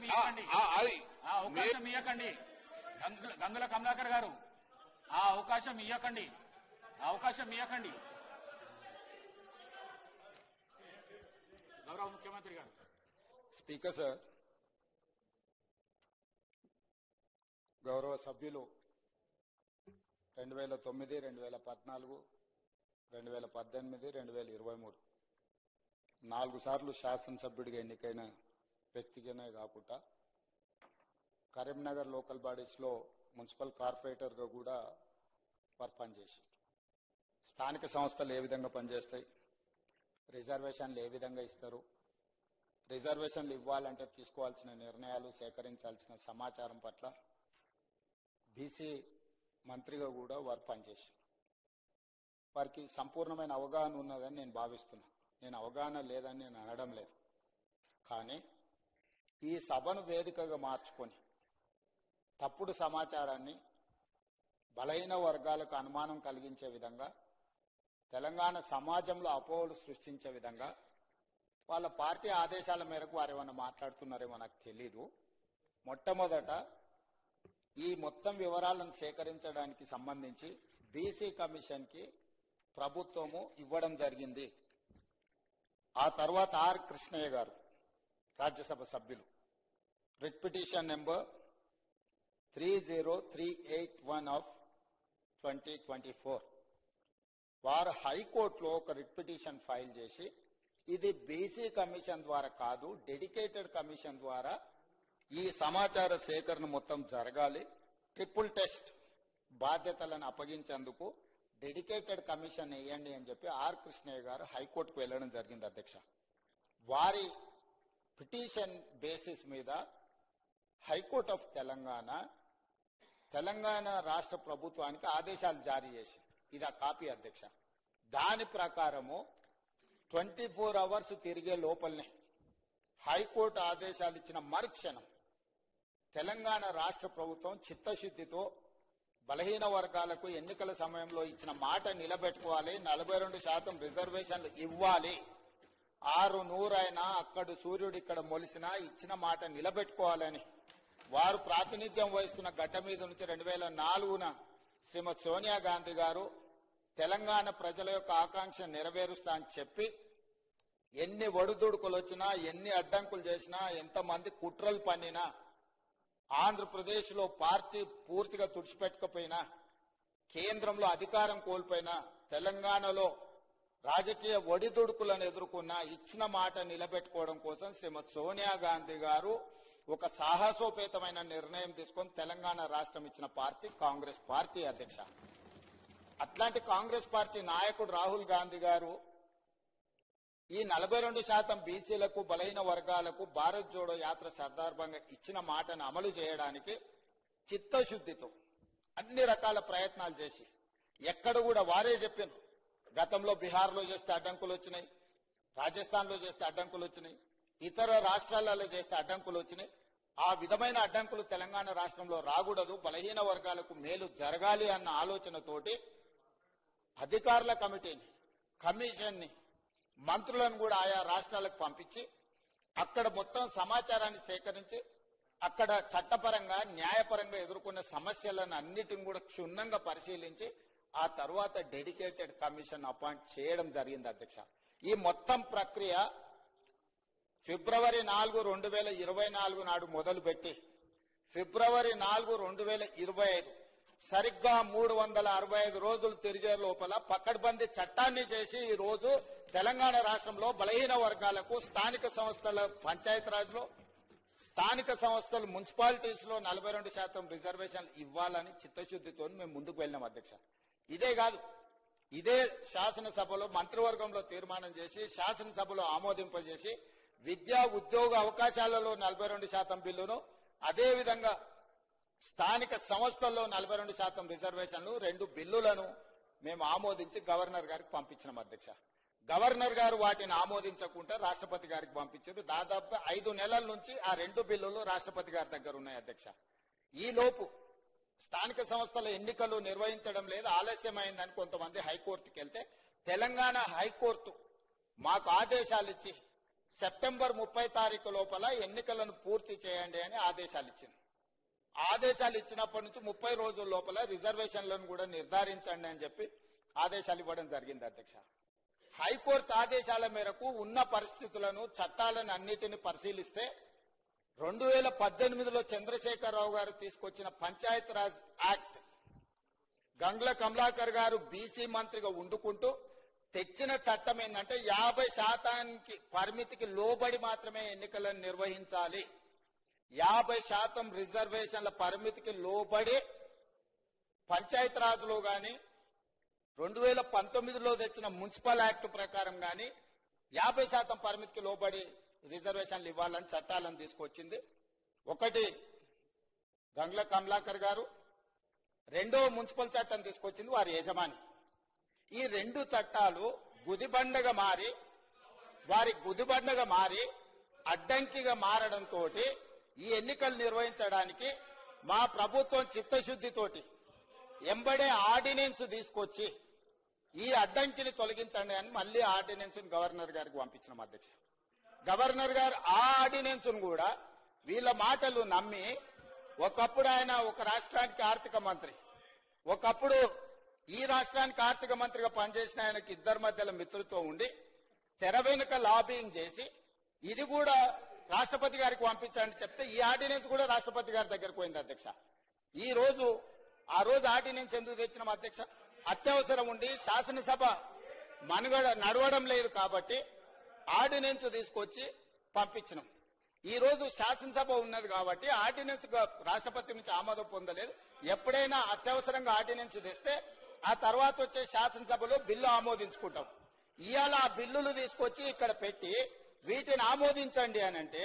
ఇవ్వకండి, ఆ అవకాశం ఇవ్వకండి. గంగుల కమలాకర్ గారు, ఆ అవకాశం ఇవ్వకండి, అవకాశం ఇవ్వకండి. గౌరవ ముఖ్యమంత్రి గారు. స్పీకర్ సార్, గౌరవ సభ్యులు 2009, 2014, 2018, 2023 4 సార్లు శాసనసభ్యుడిగా ఎన్నికైన వ్యక్తిగానే కాకుండా కరీంనగర్ లోకల్ బాడీస్లో మున్సిపల్ కార్పొరేటర్గా కూడా వారు పనిచేశారు. స్థానిక సంస్థలు ఏ విధంగా పనిచేస్తాయి, రిజర్వేషన్లు ఏ విధంగా ఇస్తారు, రిజర్వేషన్లు ఇవ్వాలంటే తీసుకోవాల్సిన నిర్ణయాలు, సేకరించాల్సిన సమాచారం పట్ల బీసీ మంత్రిగా కూడా వారు పనిచేశారు. వారికి సంపూర్ణమైన అవగాహన ఉన్నదని నేను భావిస్తున్నాను. నేను అవగాహన లేదని నేను అనడం లేదు. కానీ ఈ సభను వేదికగా మార్చుకొని తప్పుడు సమాచారాన్ని బలహీన వర్గాలకు అనుమానం కలిగించే విధంగా, తెలంగాణ సమాజంలో అపోహలు సృష్టించే విధంగా వాళ్ళ పార్టీ ఆదేశాల మేరకు వారు ఏమైనా మాట్లాడుతున్నారేమో నాకు తెలీదు. మొట్టమొదట ఈ మొత్తం వివరాలను సేకరించడానికి సంబంధించి బీసీ కమిషన్కి ప్రభుత్వము ఇవ్వడం జరిగింది. ఆ తర్వాత ఆర్ కృష్ణయ్య గారు, రాజ్యసభ సభ్యులు, రిట్ పిటిషన్ నెంబర్ 30381 ఆఫ్ 2024 వారు హైకోర్టులో ఒక రిట్ పిటిషన్ ఫైల్ చేసి ఇది బీసీ కమిషన్ ద్వారా కాదు, డెడికేటెడ్ కమిషన్ ద్వారా ఈ సమాచార సేకరణ మొత్తం జరగాలి, ట్రిపుల్ టెస్ట్ బాధ్యతలను అప్పగించేందుకు డెడికేటెడ్ కమిషన్ వేయండి అని చెప్పి ఆర్ కృష్ణయ్య గారు హైకోర్టుకు వెళ్లడం జరిగింది అధ్యక్ష. వారి పిటిషన్ బేసిస్ మీద హైకోర్టు ఆఫ్ తెలంగాణ రాష్ట్ర ప్రభుత్వానికి ఆదేశాలు జారీ చేసింది. ఇది ఆ కాపీ అధ్యక్ష. దాని ప్రకారము 24 అవర్స్ తిరిగే లోపలనే హైకోర్టు ఆదేశాలు ఇచ్చిన మరుక్షణం తెలంగాణ రాష్ట్ర ప్రభుత్వం చిత్తశుద్ధితో బలహీన వర్గాలకు ఎన్నికల సమయంలో ఇచ్చిన మాట నిలబెట్టుకోవాలి, 42% రిజర్వేషన్లు ఇవ్వాలి, 600 అయినా అక్కడ సూర్యుడు ఇక్కడ మొలిసినా ఇచ్చిన మాట నిలబెట్టుకోవాలని వారు ప్రాతినిధ్యం వహిస్తున్న గడ్డ మీద నుంచి 2004న శ్రీమతి సోనియా గాంధీ గారు తెలంగాణ ప్రజల యొక్క ఆకాంక్ష నెరవేరుస్తా అని చెప్పి ఎన్ని ఒడిదుడుకులు వచ్చినా, ఎన్ని అడ్డంకులు చేసినా, ఎంతమంది కుట్రలు పన్నినా, ఆంధ్రప్రదేశ్లో పార్టీ పూర్తిగా తుడిచిపెట్టకపోయినా, కేంద్రంలో అధికారం కోల్పోయినా, తెలంగాణలో రాజకీయ ఒడిదుడుకులను ఎదుర్కొన్న ఇచ్చిన మాట నిలబెట్టుకోవడం కోసం శ్రీమతి సోనియా గాంధీ గారు ఒక సాహసోపేతమైన నిర్ణయం తీసుకొని తెలంగాణ రాష్ట్రం ఇచ్చిన పార్టీ కాంగ్రెస్ పార్టీ అధ్యక్ష. అట్లాంటి కాంగ్రెస్ పార్టీ నాయకుడు రాహుల్ గాంధీ గారు ఈ 42% బీసీలకు, బలహీన వర్గాలకు భారత్ జోడో యాత్ర సందర్భంగా ఇచ్చిన మాటను అమలు చేయడానికి చిత్తశుద్ధితో అన్ని రకాల ప్రయత్నాలు చేసి ఎక్కడ కూడా వారే చెప్పారు, గతంలో బీహార్లో చేస్తే అడ్డంకులు వచ్చినాయి, రాజస్థాన్లో చేస్తే అడ్డంకులు వచ్చినాయి, ఇతర రాష్ట్రాలలో చేస్తే అడ్డంకులు వచ్చినాయి, ఆ విధమైన అడ్డంకులు తెలంగాణ రాష్ట్రంలో రాకూడదు, బలహీన వర్గాలకు మేలు జరగాలి అన్న ఆలోచనతోటి అధికారుల కమిటీని, కమిషన్ని, మంత్రులను కూడా ఆయా రాష్ట్రాలకు పంపించి అక్కడ మొత్తం సమాచారాన్ని సేకరించి అక్కడ చట్టపరంగా, న్యాయపరంగా ఎదుర్కొన్న సమస్యలను అన్నిటిని కూడా క్షుణ్ణంగా పరిశీలించి ఆ తర్వాత డెడికేటెడ్ కమిషన్ అపాయింట్ చేయడం జరిగింది అధ్యక్ష. ఈ మొత్తం ప్రక్రియ ఫిబ్రవరి 4, 2024 నాడు మొదలుపెట్టి ఫిబ్రవరి 4, 2025 సరిగ్గా 365 రోజులు తిరిగే లోపల పకడ్బందీ చట్టాన్ని చేసి ఈ రోజు తెలంగాణ రాష్ట్రంలో బలహీన వర్గాలకు స్థానిక సంస్థల పంచాయతీరాజ్లో, స్థానిక సంస్థలు మున్సిపాలిటీస్ లో 42% రిజర్వేషన్లు ఇవ్వాలని చిత్తశుద్ధితో మేము ముందుకు వెళ్ళినాం అధ్యక్ష. ఇదే కాదు, ఇదే శాసనసభలో మంత్రివర్గంలో తీర్మానం చేసి శాసనసభలో ఆమోదింపజేసి విద్యా ఉద్యోగ అవకాశాలలో 42% బిల్లును, అదేవిధంగా స్థానిక సంస్థల్లో 42% రిజర్వేషన్లు 2 బిల్లులను మేము ఆమోదించి గవర్నర్ గారికి పంపించినాం అధ్యక్ష. గవర్నర్ గారు వాటిని ఆమోదించకుండా రాష్ట్రపతి గారికి పంపించారు. దాదాపు 5 నెలల నుంచి ఆ 2 బిల్లులు రాష్ట్రపతి గారి దగ్గర ఉన్నాయి అధ్యక్ష. ఈ లోపు స్థానిక సంస్థల ఎన్నికలు నిర్వహించడం లేదు, ఆలస్యమైందని కొంతమంది హైకోర్టుకి వెళ్తే తెలంగాణ హైకోర్టు మాకు ఆదేశాలు ఇచ్చి సెప్టెంబర్ 30 తారీఖు లోపల ఎన్నికలను పూర్తి చేయండి అని ఆదేశాలు ఇచ్చింది. ఆదేశాలు ఇచ్చినప్పటి నుంచి 30 రోజుల లోపల రిజర్వేషన్లను కూడా నిర్ధారించండి అని చెప్పి ఆదేశాలు ఇవ్వడం జరిగింది అధ్యక్ష. హైకోర్టు ఆదేశాల మేరకు ఉన్న పరిస్థితులను చట్టాలను అన్నిటిని పరిశీలిస్తే 2018లో చంద్రశేఖరరావు గారు తీసుకొచ్చిన పంచాయతీరాజ్ యాక్ట్ గంగుల కమలాకర్ గారు బీసీ మంత్రిగా ఉండుకుంటూ తెచ్చిన చట్టం ఏంటంటే 50% పరిమితికి లోబడి మాత్రమే ఎన్నికలను నిర్వహించాలి. 50% రిజర్వేషన్ల పరిమితికి లోబడి పంచాయతీరాజ్లో గాని 2019లో తెచ్చిన మున్సిపల్ యాక్ట్ ప్రకారం గాని 50% పరిమితికి లోబడి రిజర్వేషన్లు ఇవ్వాలని చట్టాలను తీసుకొచ్చింది. ఒకటి గంగుల కమలాకర్ గారు, రెండో మున్సిపల్ చట్టం తీసుకొచ్చింది వారి యజమాని. ఈ రెండు చట్టాలు వారి గుదిబండగా మారి అడ్డంకిగా మారడంతో ఈ ఎన్నికలు నిర్వహించడానికి మా ప్రభుత్వం చిత్తశుద్ధితోటి ఎంబడే ఆర్డినెన్స్ తీసుకొచ్చి ఈ అడ్డంకిని తొలగించండి అని మళ్ళీ ఆర్డినెన్స్ గవర్నర్ గారికి పంపించిన అధ్యక్ష. గవర్నర్ గారు ఆ ఆర్డినెన్స్ కూడా వీళ్ళ మాటలు నమ్మి, ఒకప్పుడు ఆయన ఒక రాష్ట్రానికి ఆర్థిక మంత్రి, ఒకప్పుడు ఈ రాష్ట్రానికి ఆర్థిక మంత్రిగా పనిచేసిన ఆయనకి ఇద్దరి మధ్యలో మిత్రులతో ఉండి తెర వెనుక లాబింగ్ చేసి ఇది కూడా రాష్ట్రపతి గారికి పంపించాలని చెప్తే ఈ ఆర్డినెన్స్ కూడా రాష్ట్రపతి గారి దగ్గరకు పోయింది అధ్యక్ష. ఆ రోజు ఆర్డినెన్స్ ఎందుకు తెచ్చినాం అధ్యక్ష? అత్యవసరం ఉండి శాసనసభ నడవడం లేదు కాబట్టి ఆర్డినెన్స్ తీసుకొచ్చి పంపించినాం. ఈ రోజు శాసనసభ ఉన్నది కాబట్టి ఆర్డినెన్స్ రాష్ట్రపతి నుంచి ఆమోదం పొందలేదు. ఎప్పుడైనా అత్యవసరంగా ఆర్డినెన్స్ తెస్తే ఆ తర్వాత వచ్చే శాసనసభలో బిల్లు ఆమోదించుకుంటాం. ఇవాళ ఆ బిల్లులు తీసుకొచ్చి ఇక్కడ పెట్టి వీటిని ఆమోదించండి అని అంటే